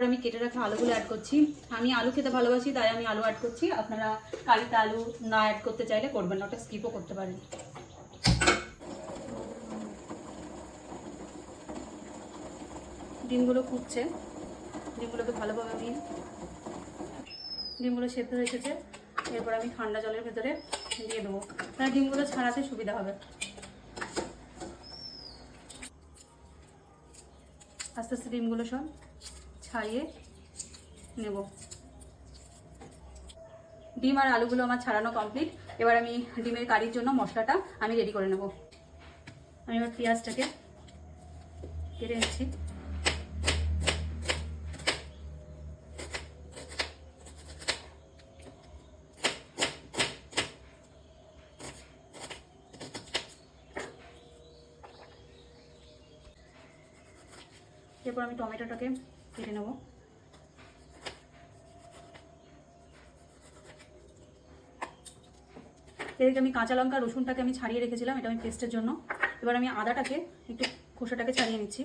আমি কেটে রাখা আলুগুলো অ্যাড করছি। আমি আলু খেতে ভালোবাসি, তাই আমি আলু অ্যাড করছি। আপনারা কারিতে আলু না অ্যাড করতে চাইলে করবেন না, ওটা স্কিপও করতে পারেন। ডিমগুলো ফুটছে, ডিমগুলোকে ভালোভাবে ডিমগুলো সেদ্ধ হয়ে এসেছে। এরপর আমি ঠান্ডা জলের ভেতরে দিয়ে দেবো, তাহলে ডিমগুলো ছাড়াতে সুবিধা হবে। আস্তে আস্তে ডিমগুলো সব ছাড়িয়ে নেব। ডিম আর আলুগুলো আমার ছাড়ানো কমপ্লিট। এবার আমি ডিমের কারির জন্য মশলাটা আমি রেডি করে নেব। আমি এবার পেঁয়াজটাকে কেটে নিচ্ছি। এরপর আমি টমেটোটাকে কেটে নেব। এদিকে আমি কাঁচা লঙ্কা রসুনটাকে আমি ছাড়িয়ে রেখেছিলাম, এটা আমি পেস্টের জন্য। এবার আমি আদাটাকে একটু খোসাটাকে ছাড়িয়ে নিচ্ছি।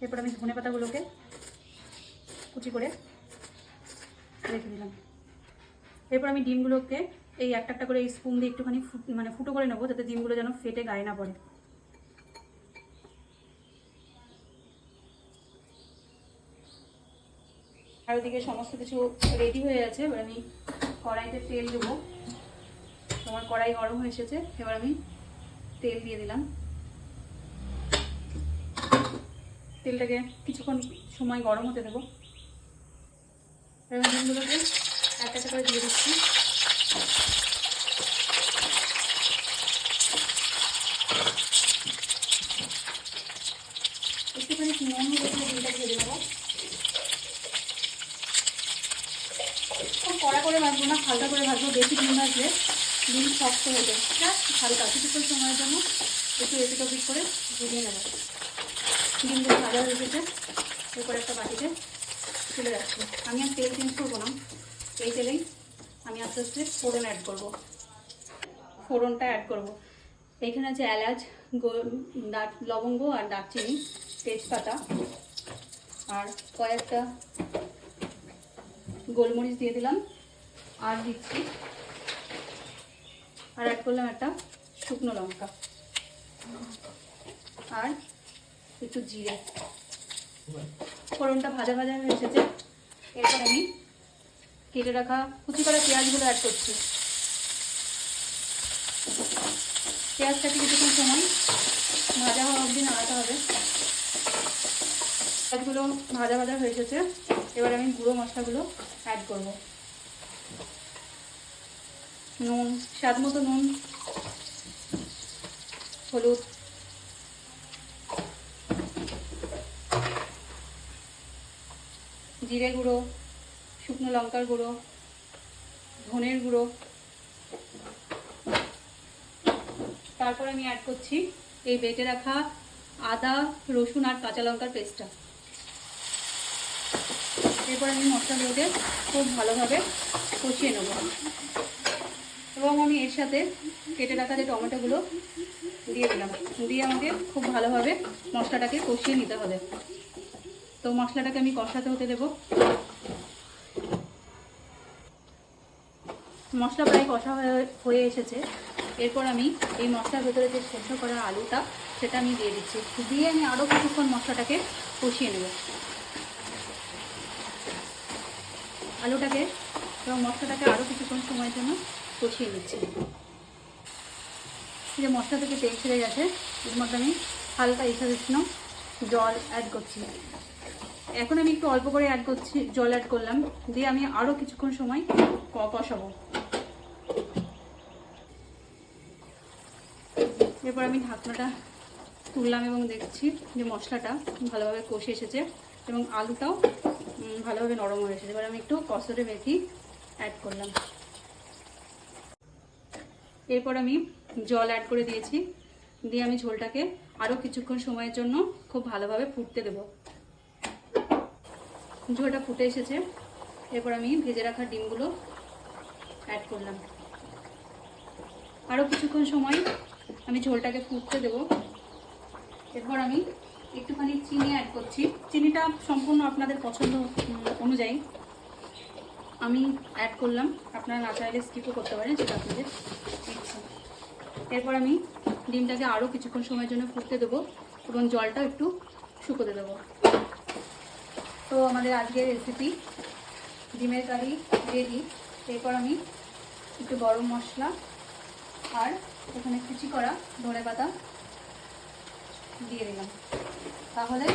এরপর আমি ধনে পাতাগুলোকে কুচি করে রেখে দিলাম। এরপর আমি ডিমগুলোকে এই একটা একটা করে এই স্পুন দিয়ে একটুখানি ফুটো করে নেবো, যাতে ডিমগুলো যেন ফেটে গায়ে না পড়ে। আর ওদিকে সমস্ত কিছু রেডি হয়ে আছে। এবার আমি কড়াইতে তেল দেবো। তোমার কড়াই গরম হয়ে এসেছে, এবার আমি তেল দিয়ে দিলাম। তেলটাকে কিছুক্ষণ সময় গরম হতে দেবো। এবার ডিমগুলোকে একটা একটা করে দিয়ে দিচ্ছি। একটুখানি নুন দিয়ে ডিমটা ভেজে নেবো। খুব কড়া করে ভাজবো না, হালকা করে ভাজবো। বেশি ডিম ভাজলে ডিম শক্ত হয়ে যায়। হালকা কিছুক্ষণ সময়ের জন্য একটু এপিট ওপিট করে ভেজে নেবো। ডিমগুলো ভাজা হয়ে গেছে। এরপরে একটা বাটিতে তুলে রাখছি। আমি আর তেল চেঞ্জ করবো না, এই তেলেই আমি আস্তে আস্তে ফোড়ন অ্যাড করবো। ফোড়নটা অ্যাড করবো। এইখানে আছে এলাচ, লবঙ্গ আর দারচিনি, তেজপাতা আর কয়েকটা গোলমরিচ দিয়ে দিলাম। আর দিচ্ছি আর অ্যাড করলাম একটা শুকনো লঙ্কা আর একটু জিরে। ফোড়নটা ভাজা ভাজা হয়ে এসেছে। এরপর আমি কেটে রাখা কুচি করা পেঁয়াজগুলো অ্যাড করছি। পেঁয়াজটাকে কিছুক্ষণ সময় ভাজা হওয়া অবধি নাড়াতে হবে। পেঁয়াজগুলো ভাজা ভাজা হয়ে এসেছে। এবার আমি গুঁড়ো মশলাগুলো অ্যাড করব। নুন, স্বাদ মতো নুন, হলুদ, জিরে গুঁড়ো, শুকনো লঙ্কার গুঁড়ো, ধনের গুঁড়ো। তারপর আমি অ্যাড করছি এই বেটে রাখা আদা, রসুন আর কাঁচা লঙ্কার পেস্টটা। এরপর আমি মশলাগুলোকে খুব ভালোভাবে কষিয়ে নেব এবং আমি এর সাথে কেটে রাখা যে টমেটোগুলো দিয়ে দিলাম। দিয়ে আমাকে খুব ভালোভাবে মশলাটাকে কষিয়ে নিতে হবে। তো মশলাটাকে আমি কষাতে হতে দেব। মশলা প্রায় কষা হয়ে এসেছে। এরপর আমি এই মশলার ভেতরে যে সেদ্ধ করা আলুটা সেটা আমি দিয়ে দিচ্ছি। দিয়ে আমি আরও কিছুক্ষণ মশলাটাকে কষিয়ে নেব। আলুটাকে এবং মশলাটাকে আরও কিছুক্ষণ সময়ের জন্য কষিয়ে নিচ্ছি। যে মশলা থেকে তেল ছেড়ে গেছে, এর মধ্যে আমি হালকা ইচ্ছাকৃষ্ণ জল অ্যাড করছি। এখন আমি একটু অল্প করে জল অ্যাড করলাম। দিয়ে আমি আরও কিছুক্ষণ সময় কষাবো। এরপর আমি ঢাকনাটা তুললাম এবং দেখছি যে মশলাটা ভালোভাবে কষে এসেছে এবং আলুটাও ভালোভাবে নরম হয়ে এসেছে। এবার আমি একটু কসুরি মেথি অ্যাড করলাম। এরপর আমি জল অ্যাড করে দিয়েছি। দিয়ে আমি ঝোলটাকে আরও কিছুক্ষণ সময়ের জন্য খুব ভালোভাবে ফুটতে দেব। ঝোলটা ফুটে এসেছে। এরপর আমি ভেজে রাখা ডিমগুলো অ্যাড করলাম। আরও কিছুক্ষণ সময় আমি ঝোলটাকে ফুটতে দেবো। এরপর আমি একটুখানি চিনি অ্যাড করছি। চিনিটা সম্পূর্ণ আপনাদের পছন্দ অনুযায়ী আমি অ্যাড করলাম, আপনারা না চাইলে স্কিপও করতে পারেন, সেটা আপনাদের ইচ্ছা। এরপর আমি ডিমটাকে আরও কিছুক্ষণ সময়ের জন্য ফুটতে দেবো এবং জলটা একটু শুকোতে দেবো। তো আমাদের আজকের রেসিপি ডিমের কারি রেডি। এরপর আমি একটু গরম মশলা আর এখানে কুচি করা ধনেপাতা দিয়ে দিলাম। তাহলে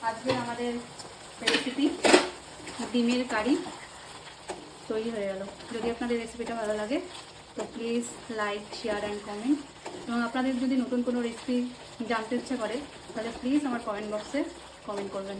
আজকে আমাদের রেসিপি ডিমের কারি তৈরি হয়ে গেল। যদি আপনাদের রেসিপিটা ভালো লাগে তো please like, share and comment, এবং আপনাদের যদি নতুন কোনো রেসিপি জানতে ইচ্ছা করে তাহলে প্লিজ আমার কমেন্ট বক্সে কমেন্ট করবেন।